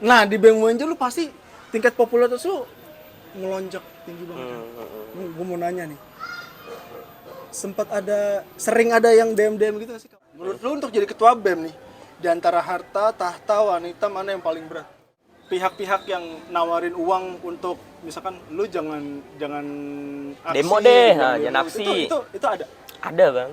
Nah, di BEM UNJ lu pasti tingkat popularitas lu melonjak tinggi banget. Gue mau nanya nih. Sering ada yang DM gitu gak sih? Menurut lu untuk jadi ketua BEM nih, di antara harta, tahta, wanita mana yang paling berat? Pihak-pihak yang nawarin uang untuk misalkan lu jangan aksi, Demo deh, jangan jangan demo. aksi. Itu ada. Ada bang.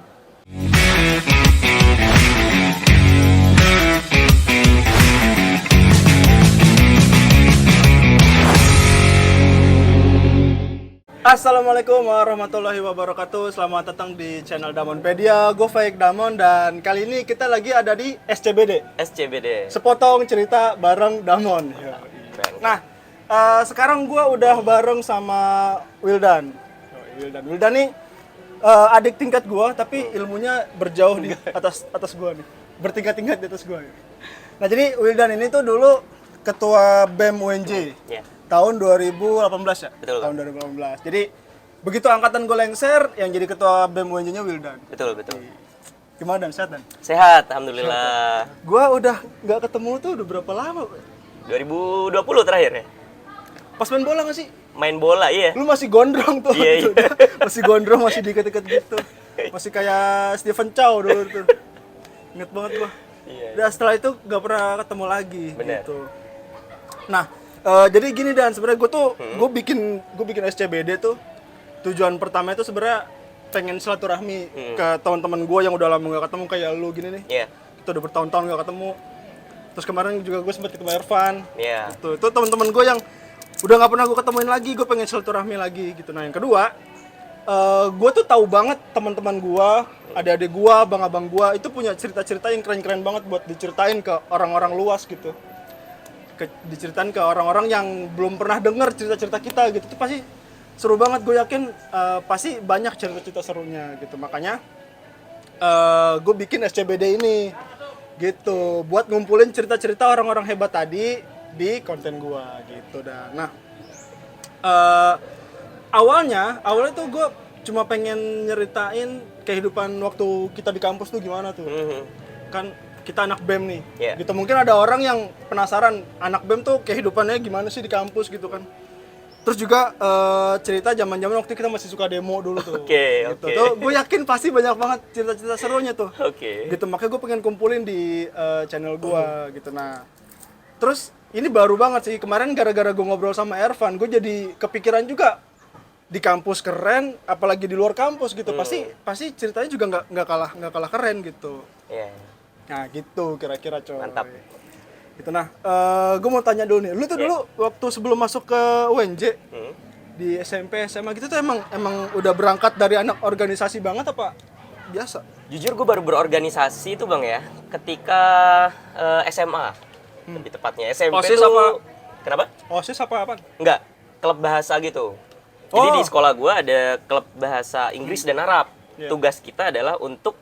Assalamualaikum warahmatullahi wabarakatuh. Selamat datang di channel Damonpedia. Gue Faik Damon dan kali ini kita lagi ada di SCBD. SCBD. Sepotong cerita bareng Damon. Nah, sekarang gue udah bareng sama Wildan. Wildan nih adik tingkat gue, tapi ilmunya berjauh di atas gue nih. Bertingkat-tingkat di atas gue. Nah, jadi Wildan ini tuh dulu ketua BEM UNJ. Ya. Tahun 2018 ya? Betul. Tahun 2018. Jadi begitu angkatan gue lengser, yang jadi ketua BEM UNJ-nya Wildan. Betul. Gimana Dan? Sehat Dan? Sehat, alhamdulillah. Gue udah nggak ketemu tuh udah berapa lama? 2020 terakhir ya? Pas main bola nggak sih? Main bola, iya. Lu masih gondrong tuh. Iya. Masih gondrong, masih dikit-dikit gitu. Masih kayak Stephen Chow dulu tuh. Ingat banget gua. Iya. Udah setelah itu nggak pernah ketemu lagi. Bener. Gitu. Nah, jadi gini Dan, sebenarnya gue bikin SCBD tuh tujuan pertama itu sebenarnya pengen silaturahmi ke teman-teman gue yang udah lama nggak ketemu kayak lu gini nih. Iya. Kita udah bertahun-tahun nggak ketemu. Terus kemarin juga gue sempat ketemu Irfan. Iya. Itu teman-teman gue yang udah nggak pernah gue ketemuin lagi, gue pengen silaturahmi lagi gitu. Nah yang kedua, gue tuh tahu banget teman-teman gue, adik-adik gue, abang-abang gue itu punya cerita-cerita yang keren-keren banget buat diceritain ke orang-orang luas gitu. Diceritain ke orang-orang yang belum pernah denger cerita-cerita kita gitu. Itu pasti seru banget, gue yakin pasti banyak cerita-cerita serunya gitu. Makanya gue bikin SCBD ini gitu buat ngumpulin cerita-cerita orang-orang hebat tadi di konten gue gitu. Dan nah awalnya tuh gue cuma pengen nyeritain kehidupan waktu kita di kampus tuh gimana tuh. Kan kita anak BEM nih, gitu. Mungkin ada orang yang penasaran anak BEM tuh kehidupannya gimana sih di kampus gitu kan. Terus juga cerita zaman-zaman waktu kita masih suka demo dulu tuh. Oke. Tuh gue yakin pasti banyak banget cerita-cerita serunya tuh. Oke. Gitu, makanya gue pengen kumpulin di channel gue gitu. Nah, terus ini baru banget sih, kemarin gara-gara gue ngobrol sama Irfan, gue jadi kepikiran juga di kampus keren, apalagi di luar kampus gitu. Pasti ceritanya juga nggak kalah keren gitu. Iya. Nah gitu kira-kira coy. Mantap. Gitu. Nah, gue mau tanya dulu nih, lu tuh dulu waktu sebelum masuk ke UNJ di SMP SMA gitu tuh emang udah berangkat dari anak organisasi banget apa biasa? Jujur gue baru berorganisasi tuh bang ya, ketika SMA. Lebih tepatnya SMP OSIS tuh. apa? Kenapa? OSIS apa? Enggak, klub bahasa gitu. Jadi di sekolah gue ada klub bahasa Inggris dan Arab. Tugas kita adalah untuk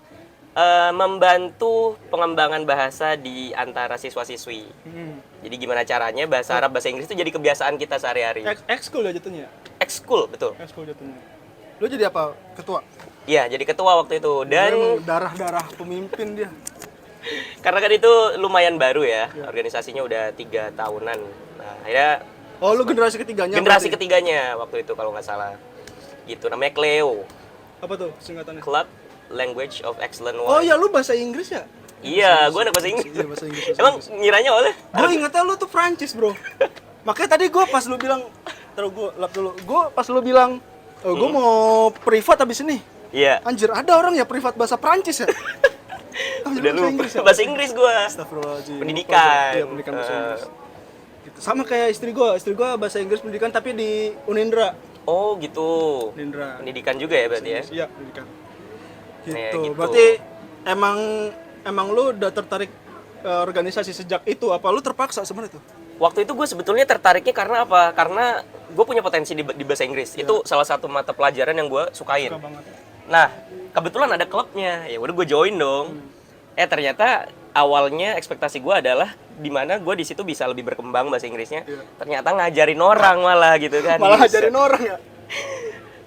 membantu pengembangan bahasa di antara siswa-siswi. Jadi gimana caranya bahasa Arab, bahasa Inggris itu jadi kebiasaan kita sehari-hari. Ekskul ya jatuhnya? Ekskul, betul. Ekskul jatuhnya. Lu jadi apa? Ketua? Iya, jadi ketua waktu itu. Dan darah pemimpin dia. karena kan itu lumayan baru ya, organisasinya udah 3 tahunan. Nah, akhirnya Oh, lu generasi ketiganya? generasi berarti? ketiganya waktu itu kalau nggak salah. Gitu, namanya CLEO. Apa tuh singkatannya? Club Language of Excellence. Oh iya, lu bahasa Inggris ya? Iya, gue anak bahasa Inggris. Iya, bahasa Inggris. Emang ngiranya oleh? Gue ingetnya lu tuh Prancis, bro. Makanya tadi gue pas lu bilang, terus gue lap dulu. Gue pas lu bilang, gue mau privat abis ini. Iya. Anjir, ada orang ya privat bahasa Prancis ya? Udah lupa. Ya? Bahasa Inggris gue. Astagfirullahaladzim. Pendidikan. Iya, pendidikan bahasa Inggris. Gitu. Sama kayak istri gue bahasa Inggris pendidikan tapi di Unindra. Oh gitu. Unindra. Pendidikan juga ya berarti ya? Iya, pendidikan. Gitu. Nah, gitu. Berarti emang lu udah tertarik organisasi sejak itu apa lu terpaksa sebenarnya tuh? Waktu itu gue sebetulnya tertariknya karena apa? Karena gue punya potensi di bahasa Inggris. Itu salah satu mata pelajaran yang gue sukain. Suka banget. Nah, kebetulan ada klubnya. Ya udah gue join dong. Ternyata awalnya ekspektasi gue adalah di mana gue di situ bisa lebih berkembang bahasa Inggrisnya. Ternyata ngajarin orang malah gitu kan. Malah ngajarin orang ya.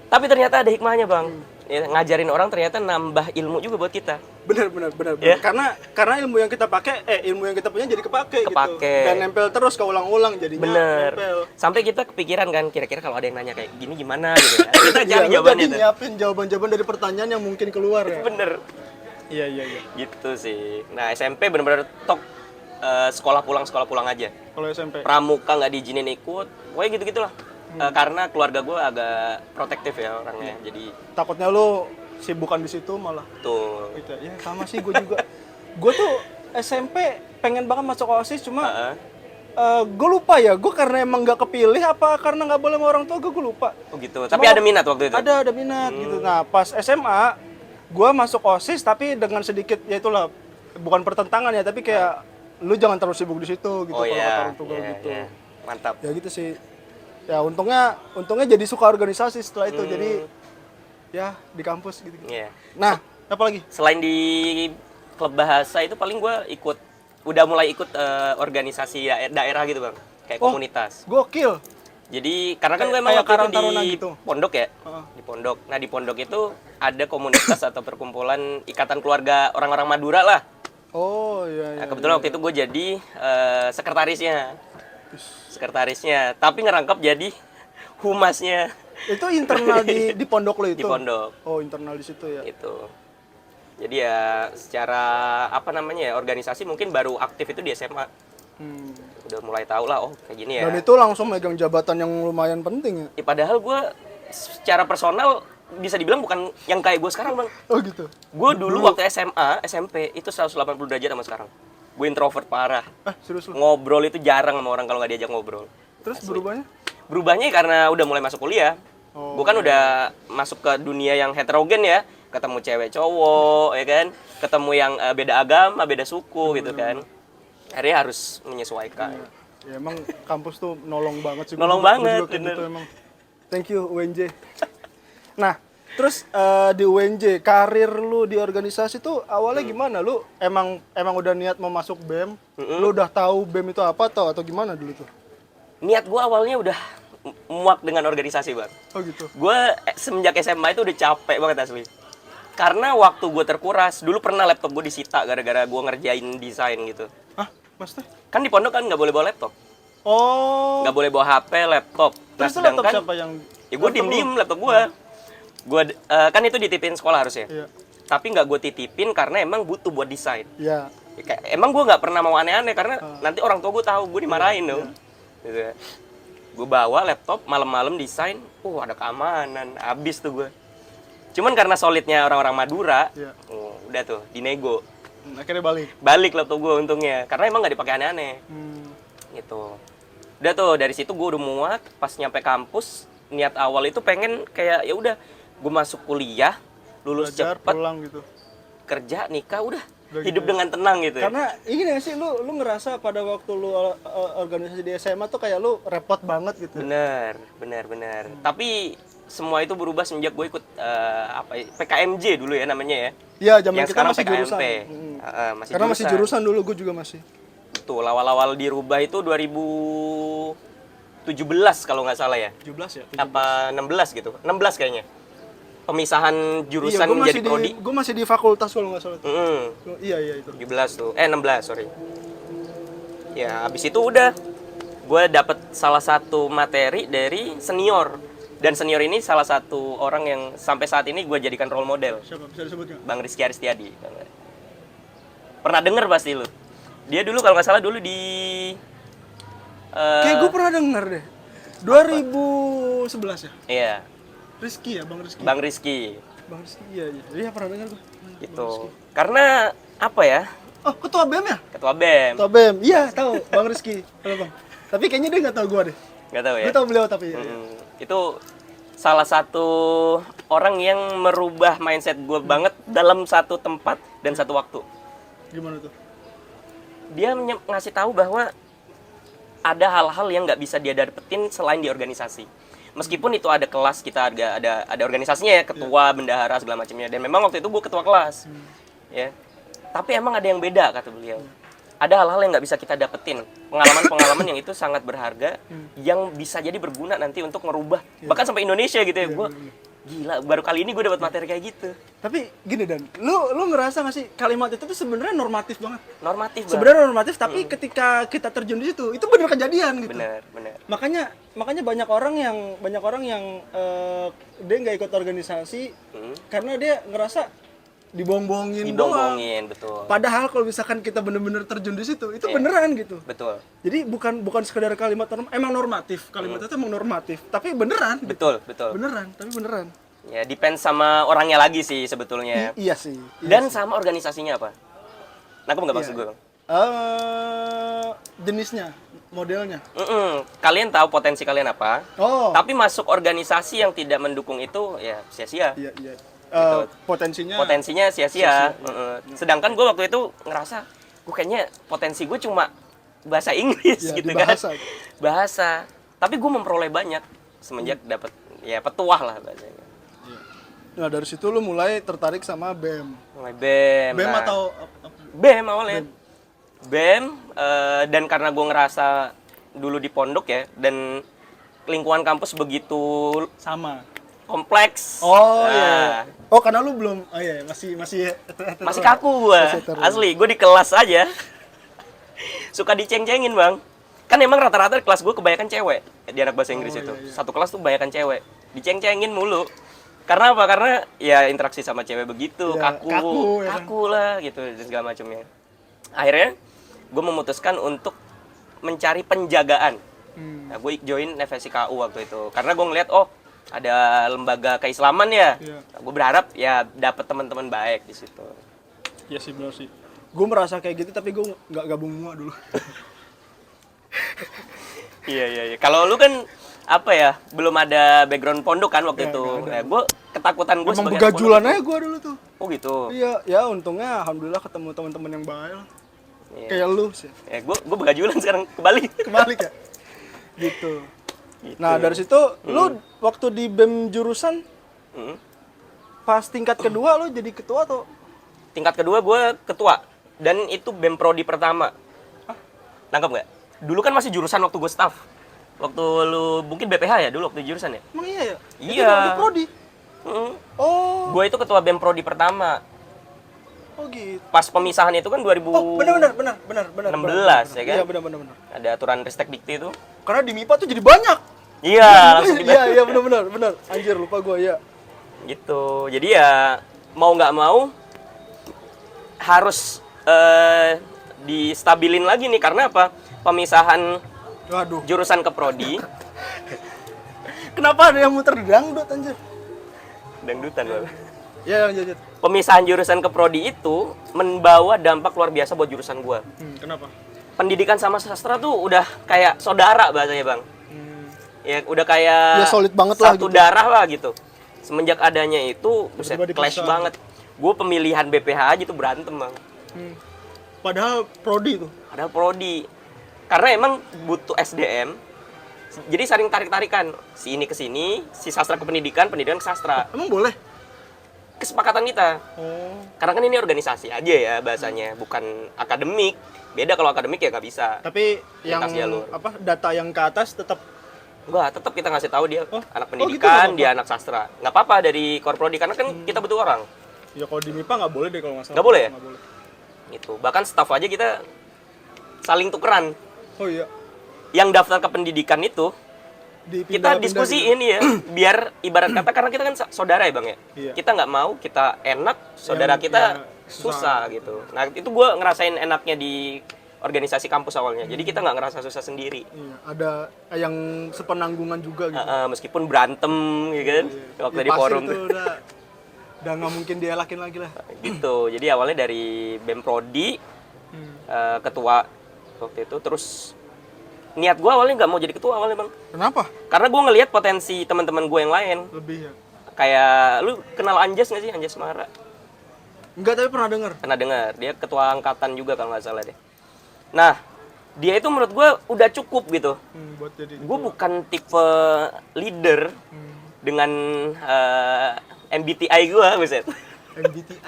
Tapi ternyata ada hikmahnya, Bang. ya, ngajarin orang ternyata nambah ilmu juga buat kita. Bener. Ya. Karena ilmu yang kita pakai, ilmu yang kita punya jadi kepake gitu. Kepake. Dan nempel terus keulang-ulang jadinya Bener. nempel. Sampai kita kepikiran kan, kira-kira kalau ada yang nanya kayak gini gimana gitu ya. Kita Iya, cari lu jawabannya jadi tuh. nyiapin jawaban-jawaban dari pertanyaan yang mungkin keluar ya. Bener. Iya. Gitu sih. Nah, SMP bener-bener top sekolah pulang aja. Kalau SMP. Pramuka nggak diizinin ikut, pokoknya gitu-gitulah. Karena keluarga gue agak protektif ya orangnya, jadi Takutnya lu sibukan di situ malah. tuh. Gitu. Ya sama sih gue juga. Gue tuh SMP pengen banget masuk OSIS cuma gue lupa ya, gue karena emang nggak kepilih apa karena nggak boleh sama orang tua gue lupa. Oh gitu. Tapi ada minat waktu itu. Ada minat gitu. Nah pas SMA gue masuk OSIS tapi dengan sedikit ya itulah bukan pertentangan ya tapi kayak lu jangan terlalu sibuk di situ gitu Oh kalau kata iya. orang tua gue gitu. Iya. Mantap. Ya gitu sih. Ya untungnya jadi suka organisasi setelah itu jadi ya di kampus gitu. Iya. Nah apa lagi? Selain di klub bahasa itu paling gue udah mulai ikut organisasi daerah gitu bang, kayak komunitas. Gokil. Jadi karena kan gue emang kayak waktu itu Karang Taruna di gitu. pondok ya, di pondok. Nah di pondok itu ada komunitas atau perkumpulan ikatan keluarga orang-orang Madura lah. Oh iya. Nah, kebetulan waktu itu gue jadi sekretarisnya, tapi ngerangkap jadi humasnya Itu internal di pondok lo itu? di pondok. Oh internal di situ ya. Gitu. Jadi ya secara apa namanya ya organisasi mungkin baru aktif itu di SMA. Udah mulai tahu lah oh kayak gini ya. Dan itu langsung megang jabatan yang lumayan penting ya? Ya, padahal gue secara personal bisa dibilang bukan yang kayak gue sekarang bang. Oh gitu? Gue dulu waktu SMA, SMP itu 180 derajat sama sekarang. Gue introvert parah. Serius lu? Ngobrol itu jarang sama orang kalau nggak diajak ngobrol. Terus berubahnya? Berubahnya karena udah mulai masuk kuliah. Oh. Gue kan udah masuk ke dunia yang heterogen ya. Ketemu cewek cowok ya kan. Ketemu yang beda agama, beda suku gitu kan. Akhirnya harus menyesuaikan. Ya emang kampus tuh nolong banget sih. Nolong Gua banget, juga kayak bener. gitu emang. Thank you UNJ. Nah, terus di UNJ karir lu di organisasi tuh awalnya gimana? Lu emang udah niat mau masuk BEM? Lu udah tahu BEM itu apa atau gimana dulu tuh? Niat gue awalnya udah muak dengan organisasi bang. Oh gitu. Gue semenjak SMA itu udah capek banget asli. Karena waktu gue terkuras, dulu pernah laptop gue disita gara-gara gue ngerjain desain gitu. Hah? Maksudnya? Kan di pondok kan nggak boleh bawa laptop. Oh. Nggak boleh bawa HP, laptop. Terus itu laptop siapa yang? Ya gue diem-diem laptop gue. Kan itu dititipin sekolah harusnya. Iya. Tapi nggak gue titipin karena emang butuh buat desain. Iya. Ya, emang gue nggak pernah mau aneh-aneh karena nanti orang tua gue tahu gue dimarahin dong. Gitu ya. Gue bawa laptop malam-malam desain, ada keamanan, habis tuh gue. Cuman karena solidnya orang-orang Madura, Iya. Udah tuh dinego. Akhirnya Balik laptop gue untungnya, karena emang nggak dipakai aneh-aneh. Gitu. Udah tuh dari situ gue udah muak. Pas nyampe kampus, niat awal itu pengen kayak ya udah, gue masuk kuliah, lulus belajar, cepet, pulang gitu. kerja, nikah, udah gitu hidup ya. dengan tenang gitu. Karena ini gak sih lu ngerasa pada waktu lu organisasi di SMA tuh kayak lu repot banget gitu. Bener. Tapi semua itu berubah semenjak gue ikut PKMJ dulu ya namanya ya. Iya, zaman Yang kita sekarang masih PKMP. jurusan. Karena masih jurusan dulu, gue juga masih. Tuh awal-awal dirubah itu 2017 kalau nggak salah ya. 17 ya? 17. Apa 16 gitu? 16 kayaknya. Pemisahan jurusan Iya, menjadi prodi. gue masih di fakultas kalau nggak salah. Iya itu. 17 tuh. 16 sorry. Ya habis itu udah gue dapet salah satu materi dari senior. Dan senior ini salah satu orang yang sampai saat ini gue jadikan role model. Siapa bisa disebut nggak? Bang Rizky Aristiadi. Pernah denger pasti lu. Dia dulu kalau nggak salah dulu di Kayak gue pernah denger deh. 2011 ya? Iya, Rizky ya, Bang Rizky. Bang Rizky. Bang Rizky, iya. Iya pernah denger gue. Gitu. Karena apa ya? Oh, ketua BEM ya? Ketua BEM. Ketua BEM, iya tahu Bang Rizky. Halo Bang. Tapi kayaknya dia nggak tahu gue deh. Nggak tahu ya? Gue tahu beliau tapi. Iya. Itu salah satu orang yang merubah mindset gue banget dalam satu tempat dan satu waktu. Gimana tuh? Dia ngasih tahu bahwa ada hal-hal yang nggak bisa dia dapetin selain di organisasi. Meskipun itu ada kelas, kita ada organisasinya ya, ketua, bendahara, segala macamnya. Dan memang waktu itu gue ketua kelas. Ya. Tapi emang ada yang beda, kata beliau. Ada hal-hal yang nggak bisa kita dapetin. Pengalaman-pengalaman yang itu sangat berharga, yang bisa jadi berguna nanti untuk ngerubah. Bahkan sampai Indonesia gitu ya. Gila, baru kali ini gue dapat materi kayak gitu. Tapi gini Dan, lu ngerasa nggak sih kalimat itu tuh sebenarnya normatif banget? Normatif banget. Sebenarnya normatif, tapi ketika kita terjun di situ, itu bener kejadian gitu. Bener. Makanya banyak orang yang dia nggak ikut organisasi karena dia ngerasa dibohong-bohongin doang. Betul. Padahal kalau misalkan kita bener-bener terjun di situ, itu Iya. beneran gitu. Betul. Jadi bukan sekedar kalimat emang normatif, kalimat itu emang normatif, tapi beneran. Betul. Beneran, tapi beneran. Ya, depends sama orangnya lagi sih sebetulnya. Iya sih. Dan sama organisasinya apa? Nangkep nggak maksud Iya. gue, Bang? Jenisnya, modelnya. Kalian tahu potensi kalian apa? Oh. Tapi masuk organisasi yang tidak mendukung itu, ya sia-sia. Iya. Gitu. Potensinya sia-sia. Sedangkan gue waktu itu ngerasa, gue kayaknya potensi gue cuma bahasa Inggris ya, gitu di kan. bahasa. Bahasa. Tapi gue memperoleh banyak semenjak dapat ya petuah lah bahasanya. Nah, dari situ lu mulai tertarik sama BEM. Mulai BEM. BEM nah. atau BEM awalnya. BEM, dan karena gue ngerasa dulu di pondok ya, dan lingkungan kampus begitu sama? kompleks. Oh Nah, iya. Oh, karena lu belum masih masih kaku gue, Masih hetero. asli. Gue di kelas aja suka diceng-cengin, Bang. Kan emang rata-rata di kelas gue kebanyakan cewek di anak bahasa Inggris itu. Iya. Satu kelas tuh kebanyakan cewek, diceng-cengin mulu. Karena apa? Karena ya interaksi sama cewek begitu, Ya, kaku ya kan? lah gitu dan segala macamnya. Akhirnya gue memutuskan untuk mencari penjagaan. Nah, gue join FSIKU waktu itu karena gue ngeliat ada lembaga keislaman ya. Iya. Nah, gue berharap ya dapet teman-teman baik di situ. Iya sih, benar sih. Gue merasa kayak gitu, tapi gue nggak gabung semua dulu. Iya. Kalau lu kan apa ya, belum ada background pondok kan waktu Ya, itu. nggak ada. Nah, gue ketakutan gue Emang begajulan aja gue dulu tuh. Oh gitu. Iya, ya untungnya alhamdulillah ketemu teman-teman yang baik lah. Iya. Kayak lu sih. Ya, gue begajulan sekarang kembali. Kebalik ya? Gitu. Gitu. Nah, dari situ lu waktu di BEM jurusan Hmm. pas tingkat kedua lu jadi ketua atau Tingkat kedua gue ketua dan itu BEM Prodi pertama. Nangkep nggak? Dulu kan masih jurusan waktu gue staff. Waktu lu mungkin BPH ya dulu waktu jurusan ya? emang iya ya? Iya. Itu di prodi. Mm. Oh, Gue itu ketua BEM Prodi pertama. oh gitu. Pas pemisahan itu kan 2016 Oh, benar. ya kan? Iya, benar. Ada aturan Ristek Dikti itu. Karena di MIPA tuh jadi banyak. Iya, langsung dibahas. Iya, benar. Anjir, lupa gua ya. Gitu. Jadi ya mau nggak mau harus distabilin lagi nih karena apa? Pemisahan Waduh. jurusan ke prodi. Kenapa ada yang muter dangdut anjir? Dangdutan Bang. Ya, lanjut. Pemisahan jurusan ke prodi itu membawa dampak luar biasa buat jurusan gua. Kenapa? Pendidikan sama sastra tuh udah kayak saudara bahasanya, Bang. Ya udah kayak Ya, solid banget lah satu gitu. darah lah gitu. Semenjak adanya itu buset, Tiba-tiba clash dipisah. banget. Gue pemilihan BPH aja tuh berantem, Bang. Padahal prodi tuh. Ada prodi. Karena emang butuh SDM. Jadi saling tarik-tarikan. Si ini ke sini, si sastra ke pendidikan, pendidikan ke sastra. Emang boleh? Kesepakatan kita. Oh. Karena kan ini organisasi aja ya bahasanya, bukan akademik. Beda kalau akademik ya nggak bisa. Tapi yang Lintas jalur. data yang ke atas tetap Enggak, tetap kita ngasih tahu dia anak gitu, pendidikan, nggak dia anak sastra. Nggak apa-apa dari korprodi karena kan kita butuh orang. ya kalau di MIPA nggak boleh deh kalau nggak salah. Nggak boleh ya? Nggak boleh. Gitu. Bahkan staff aja kita saling tukeran. Oh iya. Yang daftar ke pendidikan itu kita diskusiin ya, biar ibarat kata karena kita kan saudara ya Bang ya. Iya. Kita nggak mau kita enak, saudara kita susah gitu. Nah itu gue ngerasain enaknya di organisasi kampus awalnya. Jadi kita nggak ngerasa susah sendiri. Iya, ada yang sepenanggungan juga gitu. Meskipun berantem gitu kan, waktu Ya, di pasti forum itu tuh. udah nggak mungkin dielakin lagi lah. Gitu. Jadi awalnya dari BEM Prodi, ketua waktu itu, terus niat gue awalnya nggak mau jadi ketua awalnya Bang. Kenapa? Karena gue ngelihat potensi teman-teman gue yang lain. Lebih ya. Kayak lu kenal Anjas nggak sih, Anjas Mara? Enggak, tapi pernah dengar. Pernah dengar, dia ketua angkatan juga kalau nggak salah deh. Nah, dia itu menurut gue udah cukup gitu. Buat jadi Gue bukan tipe leader dengan MBTI gue, buset. MBTI.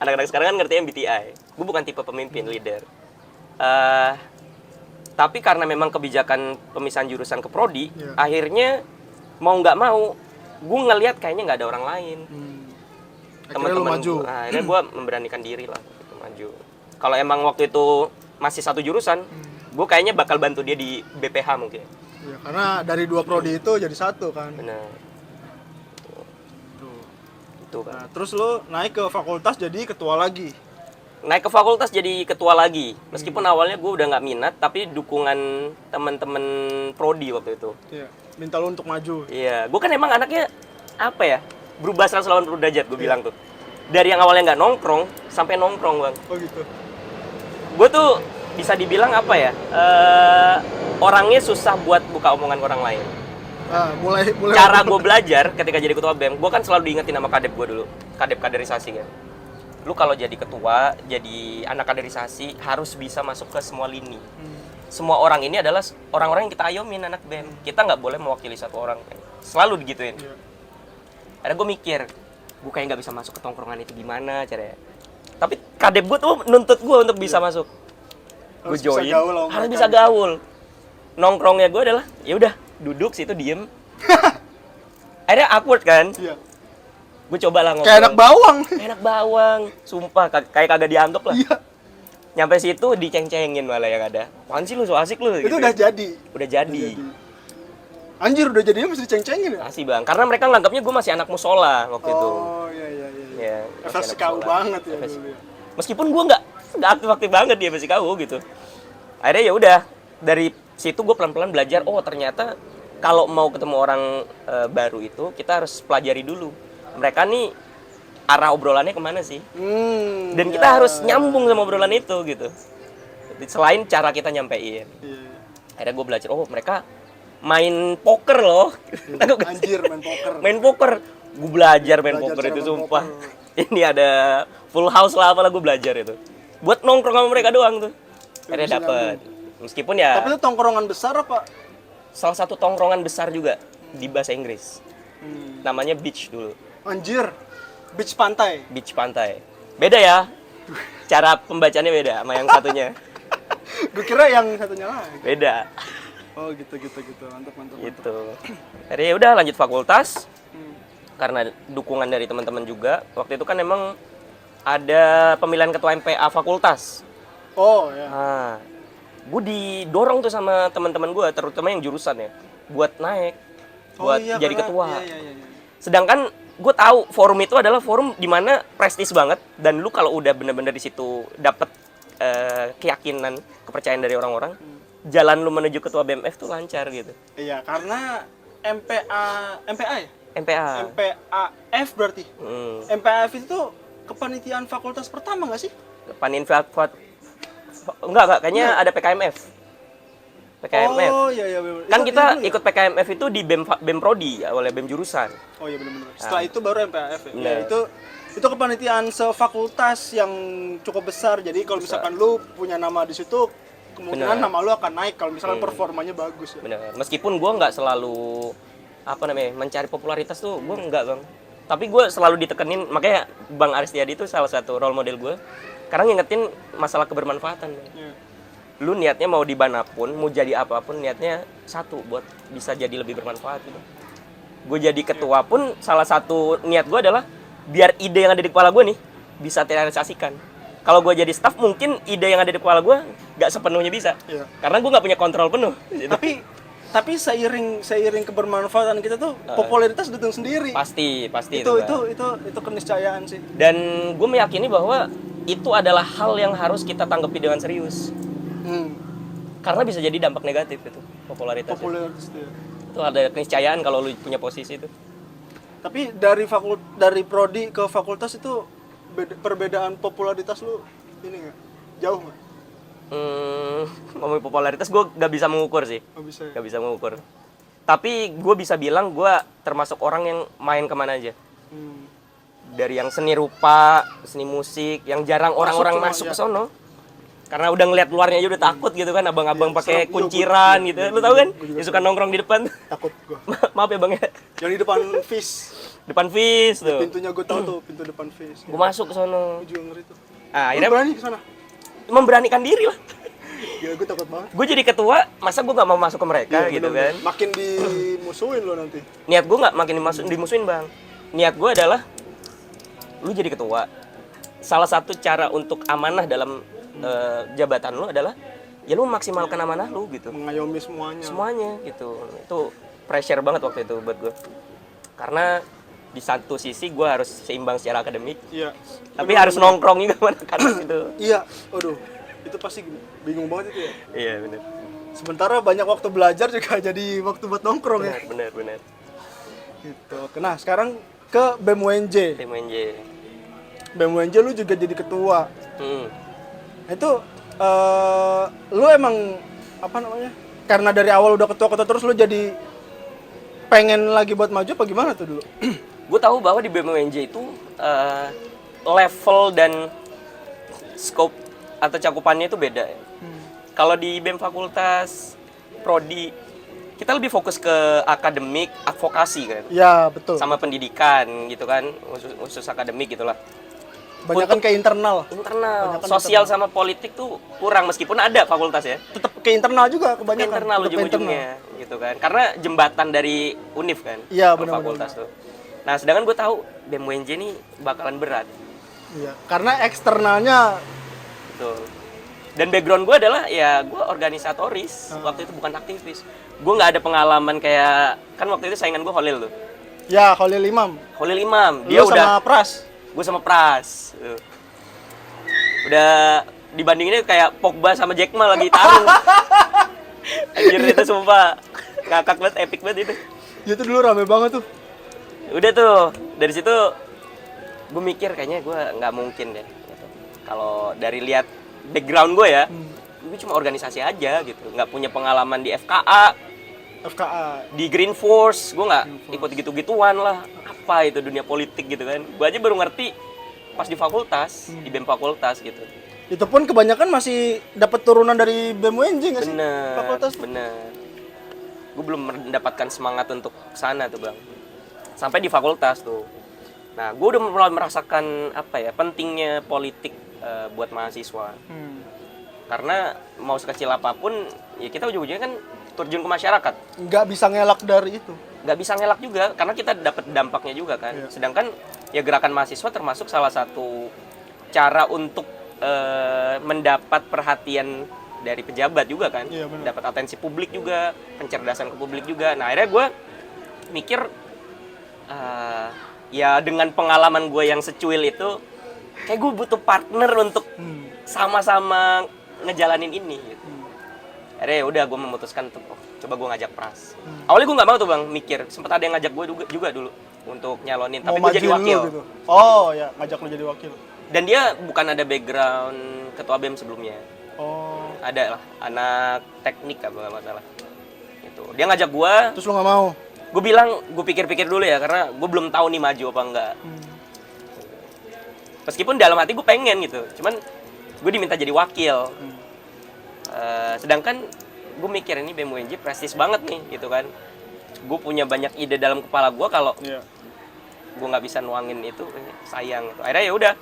Anak-anak sekarang kan ngerti MBTI. Gue bukan tipe pemimpin, leader. Tapi karena memang kebijakan pemisahan jurusan ke prodi, Iya. akhirnya mau nggak mau gue ngelihat kayaknya nggak ada orang lain. Akhirnya lu maju. Nah, akhirnya gue memberanikan diri lah gitu, maju. Kalau emang waktu itu masih satu jurusan, gue kayaknya bakal bantu dia di BPH mungkin. Ya, karena dari 2 prodi itu jadi 1 kan. Benar. Tuh. Itu kan. Nah, terus lu naik ke fakultas jadi ketua lagi. Naik ke fakultas jadi ketua lagi. Meskipun awalnya gue udah nggak minat, tapi dukungan teman-teman prodi waktu itu. Iya. Minta lu untuk maju. Iya, gue kan emang anaknya apa ya? Berubah 180 derajat gue bilang tuh. Dari yang awalnya nggak nongkrong sampai nongkrong, Bang. Oh gitu. Gue tuh bisa dibilang apa ya? Orangnya susah buat buka omongan orang lain. Nah, mulai Cara gue belajar ketika jadi ketua BEM, gue kan selalu diingetin sama kadep gue dulu. Kadep kaderisasi kan. Lu kalau jadi ketua, jadi anak kaderisasi harus bisa masuk ke semua lini. Semua orang ini adalah orang-orang yang kita ayomin anak BEM. Kita nggak boleh mewakili satu orang. Selalu digituin. Iya. Ada gue mikir, gue kayak nggak bisa masuk ke tongkrongan itu gimana caranya. Tapi kadep gue tuh nuntut gue untuk bisa masuk. Gue Harus bisa join, gaul sama harus mereka. bisa gaul. Nongkrongnya gue adalah, ya udah duduk situ diem. Akhirnya awkward kan? Iya. Gue coba lah ngobrol. Kayak anak bawang. Enak bawang, sumpah kayak kagak dianggap lah. Iya. Nyampe situ diceng-cengin malah yang ada. Apaan sih lu, so asik lu Itu gitu. udah jadi. Udah jadi. Anjir, udah jadinya mesti diceng-cengin ya? Masih bang, karena mereka nganggapnya gue masih anak musola waktu itu. Oh, iya. Ya, masih FSK anak kau musola. banget ya FSK. dulu ya. Meskipun gue nggak aktif banget dia masih kau gitu. Akhirnya ya udah dari situ gue pelan-pelan belajar. Oh ternyata kalau mau ketemu orang baru itu kita harus pelajari dulu. Mereka nih arah obrolannya kemana sih? Dan kita harus nyambung sama obrolan itu gitu. Selain cara kita nyampein. Iya. Akhirnya gue belajar. Oh mereka main poker loh. Anjir, main poker. Main poker. Gue belajar main Belajar poker cara itu main sumpah. poker. Ini ada full house lah apalah gue belajar itu. Buat nongkrong sama mereka doang tuh. Akhirnya Bisa dapet. Meskipun ya Tapi itu tongkrongan besar apa? salah satu tongkrongan besar juga di bahasa Inggris. Namanya beach dulu. Anjir. Beach pantai. Beach pantai. Beda ya. Cara pembacanya beda sama yang satunya. Gue kira yang satunya lagi. Beda. Oh gitu. Mantap. Gitu. Akhirnya ya udah lanjut fakultas. Karena dukungan dari teman-teman juga. Waktu itu kan emang ada pemilihan ketua MPA fakultas. Oh ya. Nah, gue didorong tuh sama teman-teman gue, terutama yang jurusan ya, buat naik, buat iya, jadi karena- ketua. Iya. Sedangkan gue tahu forum itu adalah forum di mana prestis banget, dan lu kalau udah bener-bener di situ dapet keyakinan, kepercayaan dari orang-orang, jalan lu menuju ketua BMF tuh lancar gitu. Iya, karena MPA ya? MPA. MPAF berarti. MPAF itu kepanitiaan fakultas pertama nggak sih? Enggak, kayaknya ada PKMF. PKMF. Oh iya. Kan Itu kita dulu ya? ikut PKMF itu di BEM Prodi, oleh BEM jurusan. Oh iya benar. Setelah itu baru MPAF ya. Bener. Ya, itu kepanitiaan sefakultas yang cukup besar. Jadi kalau misalkan lu punya nama di situ, kemungkinan Bener. nama lu akan naik kalau misalkan performanya bagus ya. Bener. Meskipun gue nggak selalu mencari popularitas tuh, gue nggak bang. Tapi gue selalu ditekenin, makanya Bang Aristiadi itu salah satu role model gue. Karena ngingetin masalah kebermanfaatan. Bang. Iya. Lu niatnya mau di manapun, mau jadi apapun, niatnya satu buat bisa jadi lebih bermanfaat gitu. Gue jadi ketua pun salah satu niat gue adalah biar ide yang ada di kepala gue nih bisa terrealisasikan. Kalau gue jadi staff mungkin ide yang ada di kepala gue nggak sepenuhnya bisa, Iya. karena gue nggak punya kontrol penuh. Gitu. Tapi seiring kebermanfaatan kita tuh popularitas datang sendiri. Pasti Itu keniscayaan sih. Dan gue meyakini bahwa itu adalah hal yang harus kita tanggapi dengan serius. Karena bisa jadi dampak negatif itu, popularitas. Popularitas itu. Ya. Itu ada keniscayaan kalau lu punya posisi itu. Tapi dari prodi ke fakultas itu perbedaan popularitas lu ini nggak? Jauh nggak? Ngomongin popularitas gue gak bisa mengukur sih. Nggak bisa. Ya? Gak bisa mengukur. Tapi gue bisa bilang gue termasuk orang yang main kemana aja. Dari yang seni rupa, seni musik, yang jarang orang-orang masuk ke sono. Karena udah ngeliat luarnya aja udah takut gitu kan, abang-abang pakai serem. kunciran gitu. Lu tahu kan? Gua juga Yang suka nongkrong di depan. Takut gua. Maaf ya bang ya. Yang di depan fish. Depan Fis tuh. Pintunya gua tahu tuh, pintu depan fish. Gue masuk ke sono. Gua juga ngeri tuh. Ah, Lu akhirnya berani ke sana? memberanikan diri lah. Gila, gua takut banget. Gue jadi ketua, masa gue gak mau masuk ke mereka Iya, gitu bener-bener. kan? Makin musuhin lo nanti. Niat gue nggak makin dimusuhin bang. Niat gue adalah lu jadi ketua. Salah satu cara untuk amanah dalam jabatan lu adalah ya lu maksimalkan amanah lu gitu. Mengayomi semuanya gitu. Itu pressure banget waktu itu buat gue. Karena di satu sisi gue harus seimbang secara akademik. Iya. Tapi harus nongkrong juga kadang-kadang gitu. Iya, aduh. Itu pasti bingung banget itu ya. Iya benar. Sementara banyak waktu belajar juga jadi waktu buat nongkrong ya. Benar. Gitu. Nah, sekarang ke BEM UNJ. Tim NJ. BEM UNJ lu juga jadi ketua. Nah, itu lu emang apa namanya? Karena dari awal udah ketua-ketua terus lu jadi pengen lagi buat maju apa gimana tuh dulu? Gue tahu bahwa di BEM UNJ itu level dan scope atau cakupannya itu beda ya. Kalau di BEM Fakultas Prodi kita lebih fokus ke akademik, advokasi kan. Ya, betul. Sama pendidikan gitu kan, khusus akademik gitulah. Banyakan ke internal. Internal, sosial sama politik tuh kurang meskipun ada fakultas ya. Tetap ke internal juga kebanyakan. Internal Tetep ke ujung-ujungnya gitu kan. Karena jembatan dari UNIF kan. Iya, sama benar. fakultas tuh. Nah, sedangkan gue tahu BEM UNJ ini bakalan berat. Iya, karena eksternalnya Betul. Dan background gue adalah ya gue organisatoris. Waktu itu bukan aktivis. Gue nggak ada pengalaman kayak kan waktu itu saingan gue Holil tuh. ya Khalil Imam. Holil Imam. Dia sama Pras. Gue sama Pras. Udah dibandinginnya kayak Pogba sama Jack Ma lagi tarung. Anjir itu sumpah ngakak banget, epic banget itu. Itu dulu rame banget tuh. Udah tuh dari situ gue mikir kayaknya gue nggak mungkin deh. Gitu. Kalau dari lihat background gue ya, gue cuma organisasi aja gitu, nggak punya pengalaman di FKA, di Green Force, gue nggak ikut gitu-gituan lah. Apa itu dunia politik gitu kan? Gue aja baru ngerti pas di fakultas, di BEM fakultas gitu. Itu pun kebanyakan masih dapat turunan dari BEM UNJ nggak sih? Fakultas. Bener. Gue belum mendapatkan semangat untuk sana tuh bang. Sampai di fakultas tuh. Nah, gue udah mulai merasakan apa ya pentingnya politik buat mahasiswa. Karena mau sekecil apapun, ya kita ujung-ujungnya kan terjun ke masyarakat. Nggak bisa ngelak dari itu. Nggak bisa ngelak juga, karena kita dapat dampaknya juga kan. Iya. Sedangkan ya gerakan mahasiswa termasuk salah satu cara untuk mendapat perhatian dari pejabat juga kan. Iya, benar. Dapat atensi publik juga, pencerdasan ke publik juga. Nah akhirnya gue mikir, ya dengan pengalaman gue yang secuil itu, kayak gue butuh partner untuk sama-sama ngejalanin ini gitu. Akhirnya udah gue memutuskan untuk coba gue ngajak Pras. Awalnya gue nggak mau tuh bang, mikir sempat ada yang ngajak gue juga dulu untuk nyalonin, tapi gue jadi wakil. Gitu. Oh ya, ngajak lu jadi wakil. Dan dia bukan ada background ketua BEM sebelumnya. Oh. Ada lah, anak teknik apa nggak masalah. Gitu. Dia ngajak gue. Terus lu nggak mau? Gue bilang, gue pikir-pikir dulu ya, karena gue belum tahu nih maju apa enggak. Meskipun dalam hati gue pengen gitu, cuman gue diminta jadi wakil. Sedangkan gue mikir ini BEM UNJ prestis banget nih gitu kan. Gue punya banyak ide dalam kepala gue, kalau gue nggak bisa nuangin itu sayang. Akhirnya ya udah,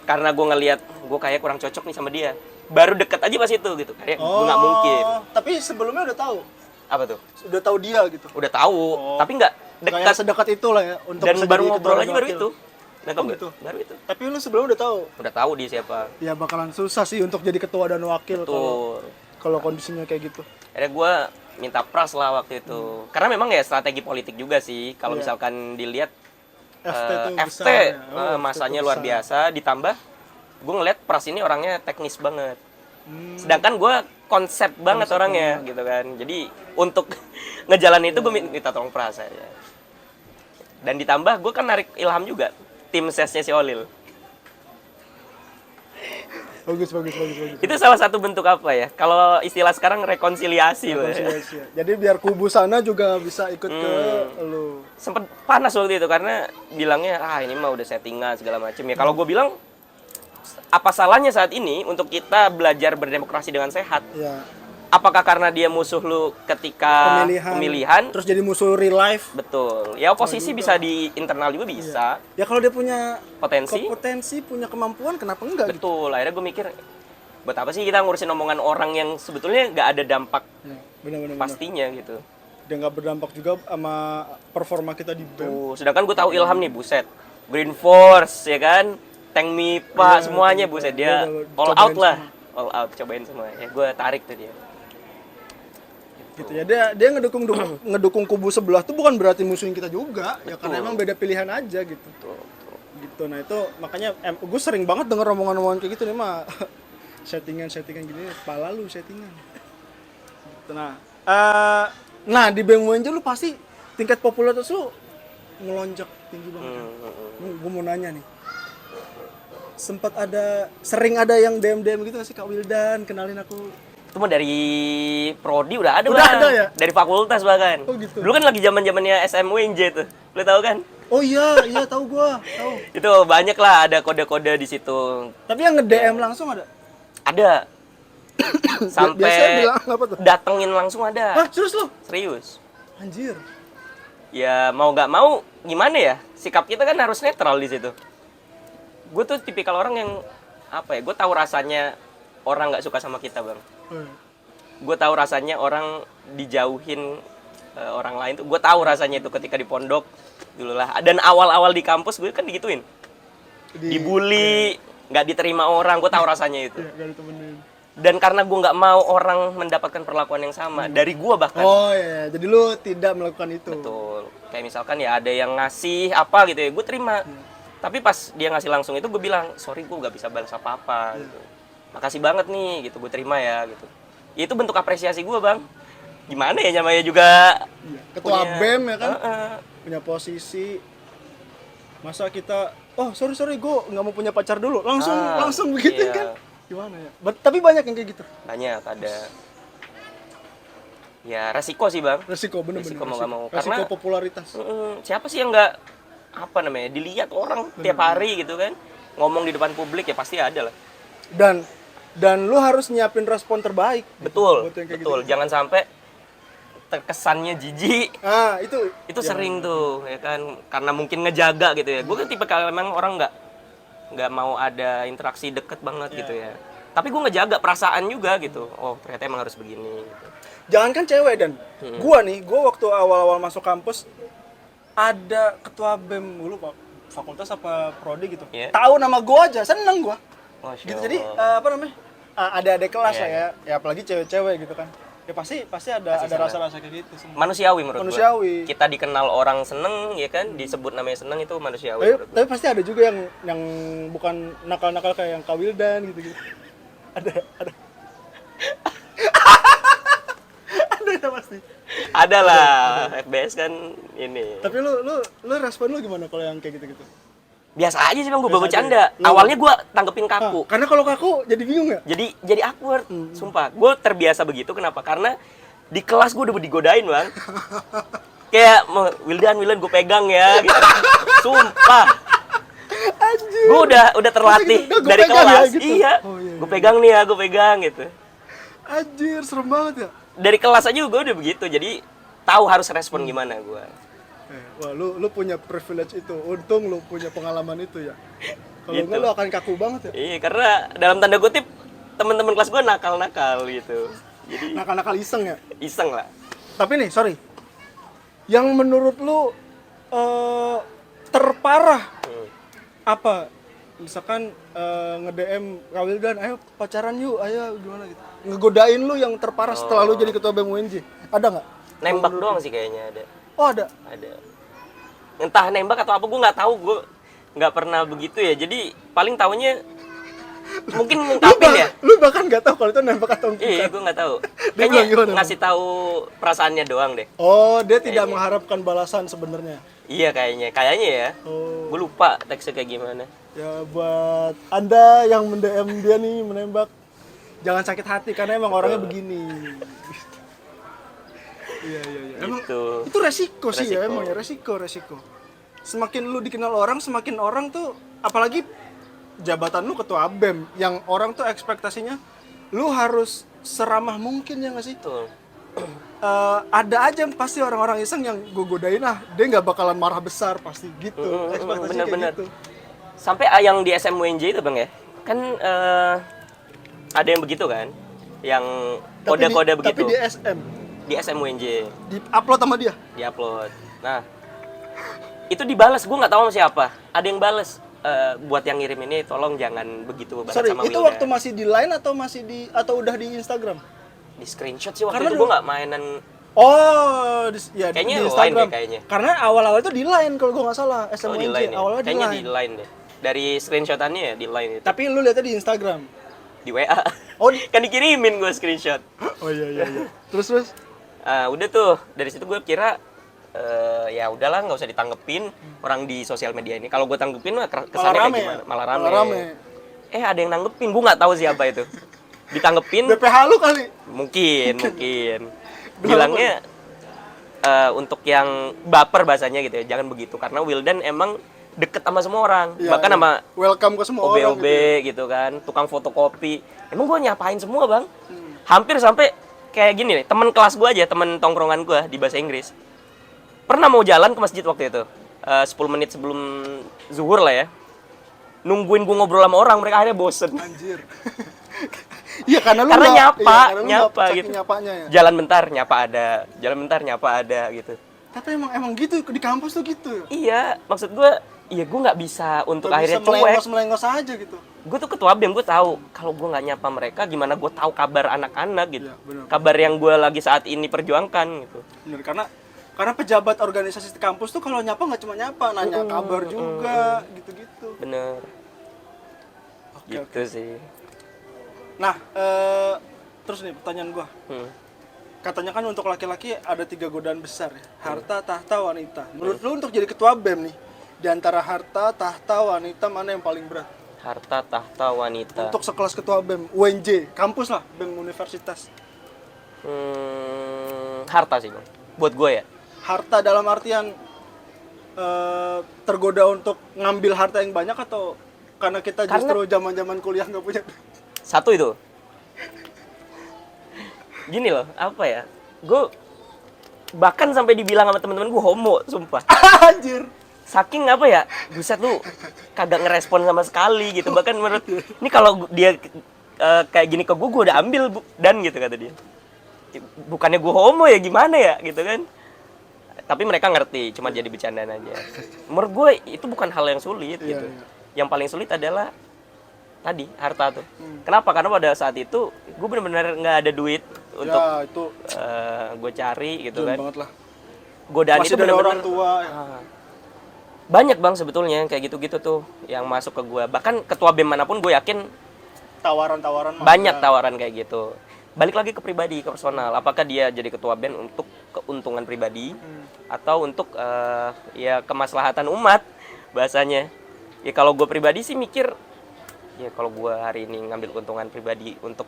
karena gue ngelihat gue kayak kurang cocok nih sama dia, baru deket aja pas itu gitu, kayak gue nggak mungkin. Tapi sebelumnya udah tahu? Apa tuh? Udah tahu dia gitu? Udah tahu, tapi nggak dekat. Kayak sedekat itu lah ya untuk Dan bisa baru jadi ngobrol ketua aja dan baru wakil. itu. Nangkep nggak? Gitu. Baru itu. Tapi lu sebelumnya udah tahu? Udah tahu dia siapa. Ya bakalan susah sih untuk jadi ketua dan wakil Tuh. kalau kondisinya kayak gitu. Akhirnya gue minta Pras lah waktu itu. Karena memang ya strategi politik juga sih. Kalau misalkan dilihat FT tuh FT besar ya. Oh, masanya FT luar besar. biasa. Ditambah gue ngeliat Pras ini orangnya teknis banget. Sedangkan gue konsep banget orangnya gitu kan. Jadi untuk ngejalanin itu gue minta tolong Pras aja. Dan ditambah gue kan narik ilham juga. Tim sesnya si Holil. Bagus. Itu salah satu bentuk apa ya? Kalau istilah sekarang rekonsiliasi lah ya. Jadi biar kubu sana juga bisa ikut ke lu. Sempet panas waktu itu karena bilangnya ini mah udah settingan segala macam ya. Kalau gue bilang apa salahnya saat ini untuk kita belajar berdemokrasi dengan sehat? Ya. Apakah karena dia musuh lu ketika pemilihan? Terus jadi musuh real life? Betul. Ya oposisi bisa di internal juga bisa. Ya kalau dia punya Potensi, punya kemampuan, kenapa enggak gitu? betul. Akhirnya gue mikir, buat apa sih kita ngurusin omongan orang yang sebetulnya nggak ada dampak Ya, benar. pastinya gitu. dia nggak berdampak juga sama performa kita di BEM. Sedangkan gue tahu Ilham nih, buset. Green Force ya kan, Tank MIPA, Iya, semuanya Tank buset MIPA. dia Gua all cobain out lah. semua. All out cobain semua. Ya gue tarik tuh dia. Gitu ya, dia ngedukung kubu sebelah tuh bukan berarti musuhin kita juga. Ya karena emang beda pilihan aja gitu. Betul. Gitu. Nah itu makanya gue sering banget denger omongan-omongan kayak gitu nih mah. settingan gini, kepala lu settingan. Gitu. Nah di BEM UNJ lu pasti tingkat popularitas lu melonjak tinggi banget. Gue mau nanya nih, sering ada yang DM gitu nggak sih, Kak Wildan kenalin aku? Itu mah dari prodi udah ada, Udah Bang. ada ya? Dari fakultas bahkan. Oh, gitu. Dulu kan lagi zamannya SMUNJ tuh. Lu tahu kan? Oh iya tahu gua, tahu. Itu banyak lah, ada kode-kode di situ. Tapi yang nge-DM langsung ada? Ada. Biasanya Sampai bilang apa tuh? datengin langsung ada. Hah, serius lu? Serius. Anjir. Ya mau nggak mau gimana ya, sikap kita kan harus netral di situ. Gue tuh tipikal orang yang apa ya, gue tahu rasanya orang nggak suka sama kita, Bang. Gue tahu rasanya orang dijauhin orang lain tuh. Gue tahu rasanya itu ketika di pondok dulu lah. Dan awal-awal di kampus gue kan digituin, dibully, nggak diterima orang. Gue tahu rasanya itu. Iya, gak ditemenin. Dan karena gue nggak mau orang mendapatkan perlakuan yang sama dari gue bahkan. Oh iya, jadi lu tidak melakukan itu. Betul. Kayak misalkan ya ada yang ngasih apa gitu ya, gue terima. Tapi pas dia ngasih langsung itu gue bilang, sorry gue nggak bisa balas apa-apa gitu. Makasih banget nih gitu, gue terima ya gitu. Ya, itu bentuk apresiasi gue, Bang. Gimana ya, namanya juga Iya. Ketua BEM ya kan, Heeh. punya posisi. Masa kita, oh sorry gue nggak mau punya pacar dulu, langsung begitu iya. kan? Gimana ya? Tapi banyak yang kayak gitu. Banyak ada. Ya resiko sih, Bang. Resiko bener-bener. Resiko mau nggak mau. Resiko Karena popularitas. siapa sih yang nggak apa namanya dilihat orang tiap hari gitu kan, ngomong di depan publik ya pasti ada lah. Dan lu harus nyiapin respon terbaik. Betul, buat yang kayak betul. gitu. Jangan sampai terkesannya jijik. Ah, itu Sering tuh ya kan, karena mungkin ngejaga gitu ya. Gue kan tipe kalau memang orang nggak mau ada interaksi deket banget gitu ya. Tapi gue ngejaga perasaan juga gitu. Oh ternyata emang harus begini. Gitu. Jangankan cewek dan gua waktu awal-awal masuk kampus ada ketua BEM dulu Pak, fakultas apa prodi gitu. Iya. Tahu nama gua aja, seneng gua. Masya Gitu. Jadi Allah. apa namanya? Ada kelas Iya, lah ya. Ya apalagi cewek-cewek gitu kan. Ya pasti ada senang. rasa-rasa kayak gitu semua. Manusiawi menurut gue. Manusiawi. Kita dikenal orang seneng ya kan, disebut namanya seneng itu manusiawi. Tapi pasti ada juga yang bukan nakal-nakal kayak yang Kak Wildan gitu-gitu. Ada. Ada ya pasti. Ada lah, FBS kan ini. Tapi lu respon lu gimana kalau yang kayak gitu-gitu? Biasa aja sih, Bang, gue Biasa bercanda. aja. Lu- Awalnya gue tanggepin kaku. Karena kalau kaku jadi bingung ya? Jadi awkward, sumpah. Gue terbiasa begitu, kenapa? Karena di kelas gue udah digodain, Bang. Kayak, Wildan, gue pegang ya, gitu. Sumpah. Anjir. Gue udah terlatih Gua dari pegang ya, kelas. gitu? Iya, Oh, iya, gue pegang nih ya, gue pegang gitu. Anjir, serem banget ya. Dari kelas aja gue udah begitu, jadi tahu harus respon gimana gue. Wah, lu punya privilege itu. Untung lu punya pengalaman itu ya. Kalau Gitu. enggak lu akan kaku banget ya. Iya, karena dalam tanda kutip teman-teman kelas gue nakal-nakal gitu. Jadi Nakal-nakal iseng ya. iseng lah. Tapi nih, sorry. Yang menurut lu terparah apa? Misalkan nge-DM Kak Wildan, ayo pacaran yuk, ayo gimana gitu. Ngegodain lu yang terparah setelah lu jadi ketua BEM UNJ. Ada nggak? Nembak doang sih kayaknya ada. Oh, ada. Ada. Entah nembak atau apa gue nggak tahu, gue nggak pernah begitu ya. Jadi paling taunya mungkin ngungkapin ya. Lu bahkan nggak tahu kalau itu nembak atau enggak. Iya, gue nggak tahu. Dia Kayaknya bilang gimana, ngasih tahu perasaannya doang deh. Oh, dia tidak mengharapkan balasan sebenarnya. Iya kayaknya ya. Oh. Gue lupa teksnya kayak gimana. Ya buat Anda yang mendm dia nih menembak, jangan sakit hati karena emang orangnya begini. Iya. Emang Gitu. itu resiko sih ya, Resiko. emang ya resiko. Semakin lu dikenal orang, semakin orang tuh, apalagi jabatan lu ketua BEM, yang orang tuh ekspektasinya lu harus seramah mungkin ya nggak sih? Betul. Ada aja pasti orang-orang iseng yang gue godain dia nggak bakalan marah besar pasti gitu. Ekspektasinya bener-bener. kayak gitu. Sampai yang di SMUNJ itu, Bang ya. Kan ada yang begitu kan. Yang kode-kode begitu. Tapi di SM. Di SMUNJ. Di-upload sama dia? Di-upload. Nah, itu dibalas, gue nggak tahu sama siapa. Ada yang balas, buat yang ngirim ini tolong jangan begitu banget Sorry, sama itu Wildan. waktu masih di Line atau udah di Instagram? Di screenshot sih waktu Karena itu gue nggak mainan. Oh, ya Kayaknya di Line Instagram. deh kayaknya. Karena awal-awal itu di Line kalau gue nggak salah, Oh, di SMUNJ. Line ya? Awalnya Kayaknya di di Line. Line deh. Dari screenshotannya ya di Line itu. Tapi lu lihatnya di Instagram. Di WA. Oh, Kan dikirimin gue screenshot. Oh iya. Terus. Udah tuh, dari situ gue kira ya udahlah nggak usah ditanggepin orang di sosial media ini. Kalau gue tanggepin mah kesannya kayak gimana? Malah rame. Ada yang nanggepin, gue nggak tahu siapa itu. Ditanggepin. BPH lu kali. Mungkin. Bilangnya untuk yang baper bahasanya gitu ya, jangan begitu karena Wildan emang deket sama semua orang, Iya, bahkan sama welcome ke semua orang OB-OB gitu. gitu kan, tukang fotokopi. Emang gue nyapain semua bang, hampir sampai kayak gini nih, temen kelas gue aja, temen tongkrongan gue di bahasa Inggris, pernah mau jalan ke masjid waktu itu, 10 menit sebelum zuhur lah ya, nungguin gue ngobrol sama orang, mereka akhirnya bosen. Anjir. Iya karena lu Karena nggak- nyapa iya, karena lu nggak saking gitu. nyapanya ya. Jalan bentar nyapa ada gitu. Tapi emang gitu di kampus tuh gitu. Iya, maksud gue, gue nggak bisa untuk Nggak akhirnya bisa cuek. melengos aja gitu. Gue tuh ketua BEM, gue tahu kalau gue nggak nyapa mereka, gimana gue tahu kabar anak-anak gitu. Iya, benar. Kabar yang gue lagi saat ini perjuangkan gitu. Bener, karena pejabat organisasi di kampus tuh kalau nyapa nggak cuma nyapa, nanya kabar juga gitu-gitu. Bener. Oke, Gitu sih. Nah, terus nih pertanyaan gua. Katanya kan untuk laki-laki ada 3 godaan besar ya. Harta, tahta, wanita. Menurut lu untuk jadi ketua BEM nih, di antara harta, tahta, wanita mana yang paling berat? Harta, tahta, wanita. Untuk sekelas ketua BEM, UNJ, kampus lah, BEM universitas. Harta sih bang. Buat gue ya. Harta dalam artian tergoda untuk ngambil harta yang banyak atau karena kita justru zaman-zaman kuliah nggak punya? Satu itu. Gini loh, apa ya? Gue bahkan sampai dibilang sama teman-teman gue homo, sumpah. Anjir. Saking apa ya, buset lu kagak ngerespon sama sekali gitu. Bahkan menurut ini kalau dia kayak gini ke gue udah ambil dan gitu kata dia. Bukannya gue homo ya gimana ya gitu kan. Tapi mereka ngerti, cuma jadi bercandaan aja. Menurut gue itu bukan hal yang sulit gitu. Iya. Yang paling sulit adalah tadi harta tuh. Kenapa? Karena pada saat itu gue benar-benar nggak ada duit untuk Ya, itu gue cari gitu jujur kan. banget lah. Godaan Masih itu dari benar-benar orang tua. Ya. banyak bang sebetulnya yang kayak gitu-gitu tuh yang masuk ke gue. Bahkan ketua BEM manapun gue yakin Tawaran-tawaran mah banyak ada. tawaran kayak gitu. Balik lagi ke pribadi, ke personal. Apakah dia jadi ketua BEM untuk keuntungan pribadi atau untuk ya kemaslahatan umat bahasanya. Ya kalau gue pribadi sih mikir ya kalau gue hari ini ngambil keuntungan pribadi untuk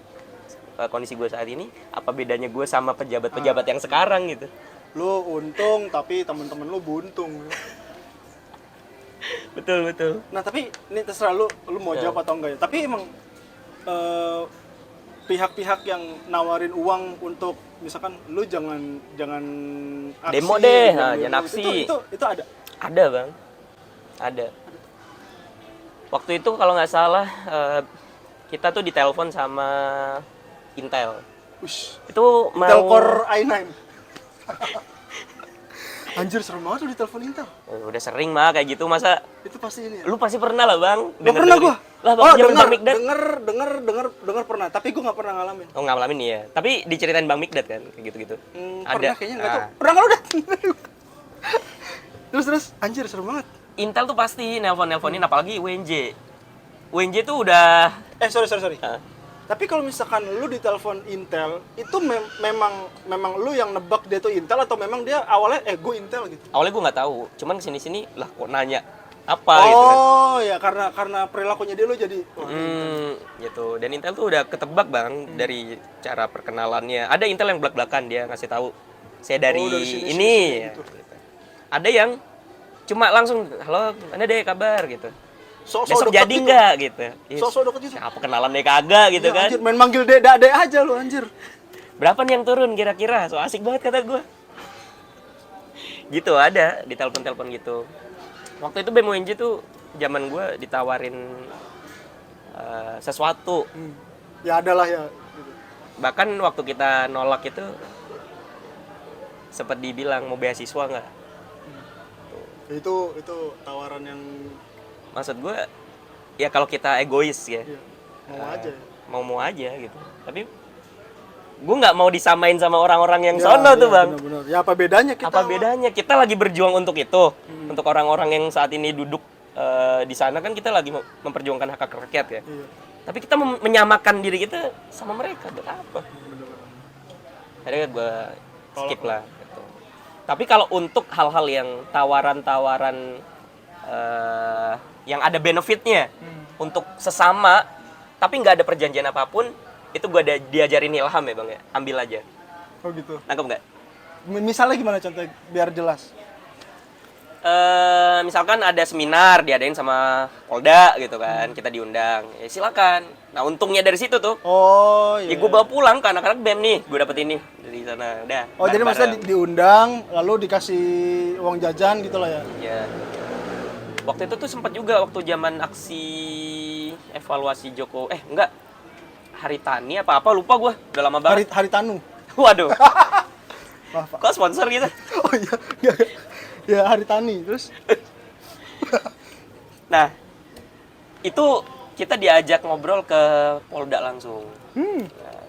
kondisi gue saat ini, apa bedanya gue sama pejabat-pejabat yang sekarang gitu. Lu untung tapi temen-temen lu buntung. Betul. Nah tapi ini terserah lu mau jawab atau enggak ya. Tapi emang pihak-pihak yang nawarin uang untuk misalkan lu jangan aksi, Demo deh, jangan aksi. Itu ada. Ada bang, ada. Waktu itu kalau nggak salah kita tuh ditelepon sama Intel. Ush, Itu mau Intel Core i9. Anjir serem banget lu ditelepon Intel. Udah sering mah kayak gitu, masa Itu pasti ini ya. lu pasti pernah lah bang. Gak pernah gua. Lah Oh, bang, Bang Mikdad. denger pernah, tapi gua nggak pernah ngalamin. Oh nggak ngalamin ya, tapi diceritain Bang Mikdad kan kayak gitu-gitu. Pernah kayaknya nggak tahu. Pernah nggak lu udah? Terus anjir serem banget. Intel tuh pasti nelpon-nelponin, apalagi UNJ. UNJ tuh udah Sorry. Tapi kalau misalkan lu ditelepon Intel, itu memang lu yang nebak dia tuh Intel atau memang dia awalnya gue Intel gitu. awalnya gue nggak tahu, cuman kesini-sini lah kok nanya apa gitu kan. Oh ya karena perilakunya dia lu jadi Gitu. Dan Intel tuh udah ketebak bang dari cara perkenalannya. Ada Intel yang belak-belakan, dia ngasih tahu saya dari dari sini, ini. sini, Ya, gitu. gitu. Ada yang cuma langsung halo, Anda deh kabar gitu. Sok-sok Besok deket jadi gitu. nggak gitu. Sok-sok deket gitu. Siapa kenalan deh kagak gitu Ya, kan. anjir, main manggil dek aja lu anjir. Berapa nih yang turun kira-kira? So asik banget kata gue. Gitu ada di telepon-telepon gitu. Waktu itu BEM UNJ tuh zaman gue ditawarin sesuatu. Ya adalah ya gitu. Bahkan waktu kita nolak itu sempat dibilang mau beasiswa nggak. Itu tawaran yang Maksud gue ya kalau kita egois ya, iya, mau aja. mau aja gitu. Tapi gue nggak mau disamain sama orang-orang yang Ya, sono tuh ya, bang. benar-benar. Ya apa bedanya kita? Apa bedanya? Kita lagi berjuang untuk itu, untuk orang-orang yang saat ini duduk di sana kan kita lagi memperjuangkan hak hak rakyat ya. Iya. Tapi kita menyamakan diri kita sama mereka buat apa? Akhirnya gue skip lah. Gitu. Tapi kalau untuk hal-hal yang tawaran-tawaran yang ada benefitnya untuk sesama, tapi nggak ada perjanjian apapun, itu gue diajarin Ilham ya bang ya, ambil aja. Oh gitu. Nangkep nggak? Misalnya gimana contohnya biar jelas? Misalkan ada seminar diadain sama Polda gitu kan, kita diundang, ya silakan. Nah untungnya dari situ tuh, Oh ya iya. gue bawa pulang ke anak-anak BEM nih, gue dapet ini dari sana, udah. Oh jadi maksudnya diundang lalu dikasih uang jajan gitu lah ya? Ya. Waktu itu tuh sempat juga waktu zaman aksi evaluasi enggak, Hari Tani apa lupa gue, udah lama banget. Hari Tanu. Waduh, Maaf, Pak. kok sponsor gitu? Oh iya. Ya Hari Tani terus. Nah, itu kita diajak ngobrol ke Polda langsung. Nah,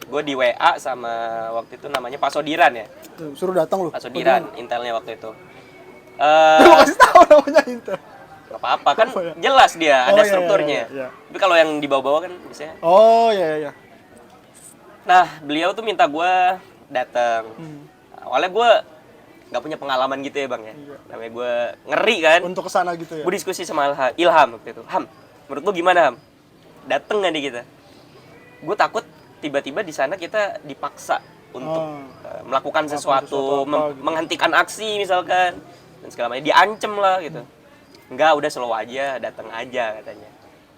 gue di WA sama waktu itu namanya Pak Sodiran ya. Tuh, suruh datang lu. Pak Sodiran, intelnya waktu itu. Lu kasih tahu namanya Intel. Gak apa-apa kan, Apa ya? jelas dia, Oh, ada iya, strukturnya. iya. Tapi kalau yang di bawah-bawah kan biasanya. Oh iya. Nah, beliau tuh minta gue datang. Awalnya gue nggak punya pengalaman gitu ya bang ya. Iya. Namanya gue ngeri kan. Untuk kesana gitu ya. Gue diskusi sama Ilham waktu itu. Ham, menurut lu gimana Ham? Dateng nggak nih kita? Gue takut tiba-tiba di sana kita dipaksa untuk melakukan sesuatu, apa gitu. menghentikan aksi misalkan dan segala macam. Diancem lah gitu. Enggak, udah slow aja, datang aja katanya.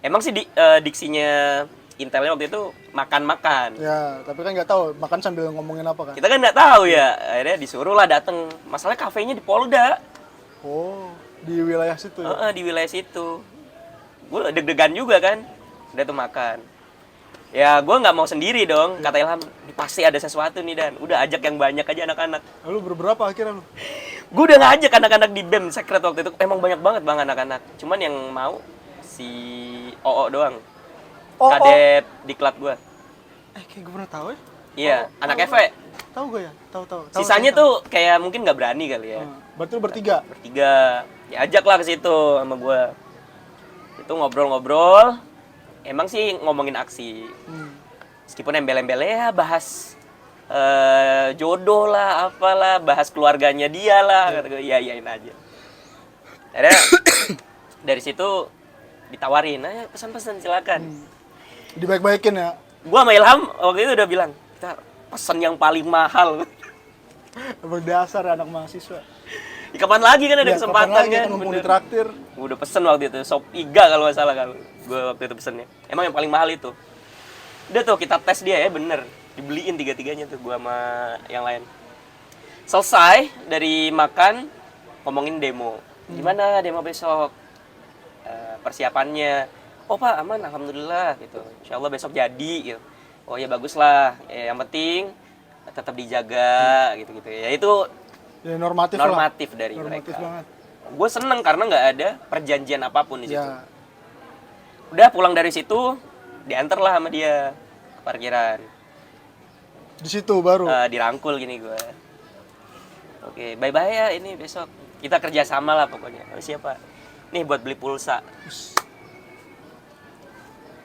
Emang sih diksinya Intelnya waktu itu makan-makan. Ya, tapi kan nggak tahu makan sambil ngomongin apa kan. Kita kan nggak tahu ya. Akhirnya disuruh lah datang. Masalahnya kafenya di Polda. Oh, di wilayah situ ya. Di wilayah situ. Gue deg-degan juga kan. Udah tuh makan. Ya gue nggak mau sendiri dong. Kata Ilham, pasti ada sesuatu nih Dan. Udah ajak yang banyak aja anak-anak. Lalu berberapa akhirnya lu? Gue udah ngajak anak-anak di BEM Sekret waktu itu. Emang banyak banget bang anak-anak. Cuman yang mau si Oo doang. Oh, Kadep diklat gue. kayak gue pernah tahu ya. Iya, anak tahu. FE. Tahu gue ya? Tahu. Sisanya tuh kayak mungkin nggak berani kali ya. Berarti lu bertiga. Bertiga. Diajak lah ke situ sama gue. Itu ngobrol-ngobrol. Emang sih ngomongin aksi. Meskipun embel-embelnya ya bahas jodoh lah, apalah, bahas keluarganya dia lah. Kata gue, iyain aja. Akhirnya dari situ ditawarin, ayo pesan-pesan silakan. Dibaik-baikin ya. Gua sama Ilham waktu itu udah bilang, kita pesan yang paling mahal. Emang dasar anak mahasiswa. Ya, kapan lagi kan ada Ya, kesempatan kapan lagi kan? mumpung Bener. ditraktir. Gua udah pesen waktu itu, sop iga kalau nggak salah kalau gua waktu itu pesennya. Emang yang paling mahal itu. Udah tuh kita tes dia ya bener, dibeliin tiga-tiganya tuh gua sama yang lain. Selesai dari makan, ngomongin demo. Gimana demo besok? Persiapannya. Oh pak aman alhamdulillah gitu. Insya Allah besok jadi gitu. Oh ya bagus lah. Ya, yang penting tetap dijaga gitu-gitu. Ya itu Ya normatif dari normatif mereka. banget. Gue seneng karena nggak ada perjanjian apapun di situ. Ya. Udah pulang dari situ diantar lah sama dia ke parkiran. Di situ baru. Dirangkul gini gue. Oke bye bye ya ini besok kita kerjasama lah pokoknya. Oh, siapa? Nih buat beli pulsa.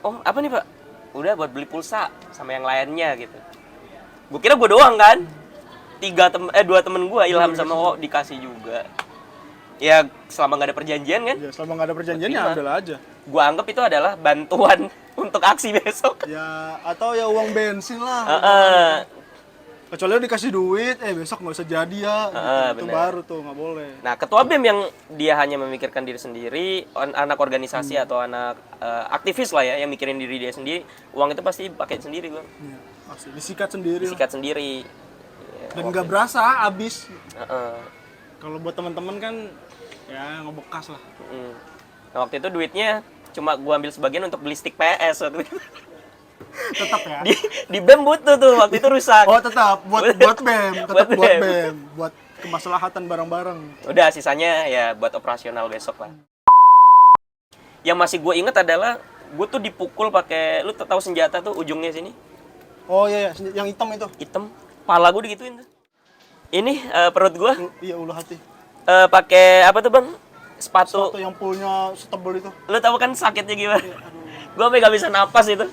Oh apa nih pak? Udah buat beli pulsa sama yang lainnya gitu. Gue kira gue doang kan. Dua temen gue Ilham sama O dikasih juga. Ya selama nggak ada perjanjian kan? Ya selama nggak ada perjanjian ya ambil aja. Gue anggap itu adalah bantuan untuk aksi besok. Ya atau ya uang bensin lah. Kecuali lu dikasih duit, besok nggak usah jadi ya. Itu bener. baru tuh nggak boleh. Nah ketua BEM yang dia hanya memikirkan diri sendiri, anak organisasi atau anak aktivis lah ya yang mikirin diri dia sendiri, uang itu pasti pakai sendiri bang. Ya, pasti disikat sendiri. Disikat sendiri. Ya, Dan nggak berasa habis. Heeh. Kalau buat teman-teman kan ya ngebekas lah. Nah waktu itu duitnya cuma gua ambil sebagian untuk beli stick PS waktu itu. Tetap ya. Di BEM butuh tuh, waktu itu rusak. Oh, tetap buat BEM, tetap Buat buat BEM. BEM, buat kemaslahatan bareng-bareng. Udah, sisanya ya buat operasional besok lah. Yang masih gue inget adalah gue tuh dipukul pakai, lu tahu senjata tuh ujungnya sini, Oh iya, iya, yang hitam itu. hitam. Pala gue digituin tuh. Ini perut gue Iya, ulu hati. pakai apa tuh bang? Sepatu. Sepatu yang pullnya setebal itu. Lu tahu kan sakitnya gimana? Gue sampai gak bisa napas itu.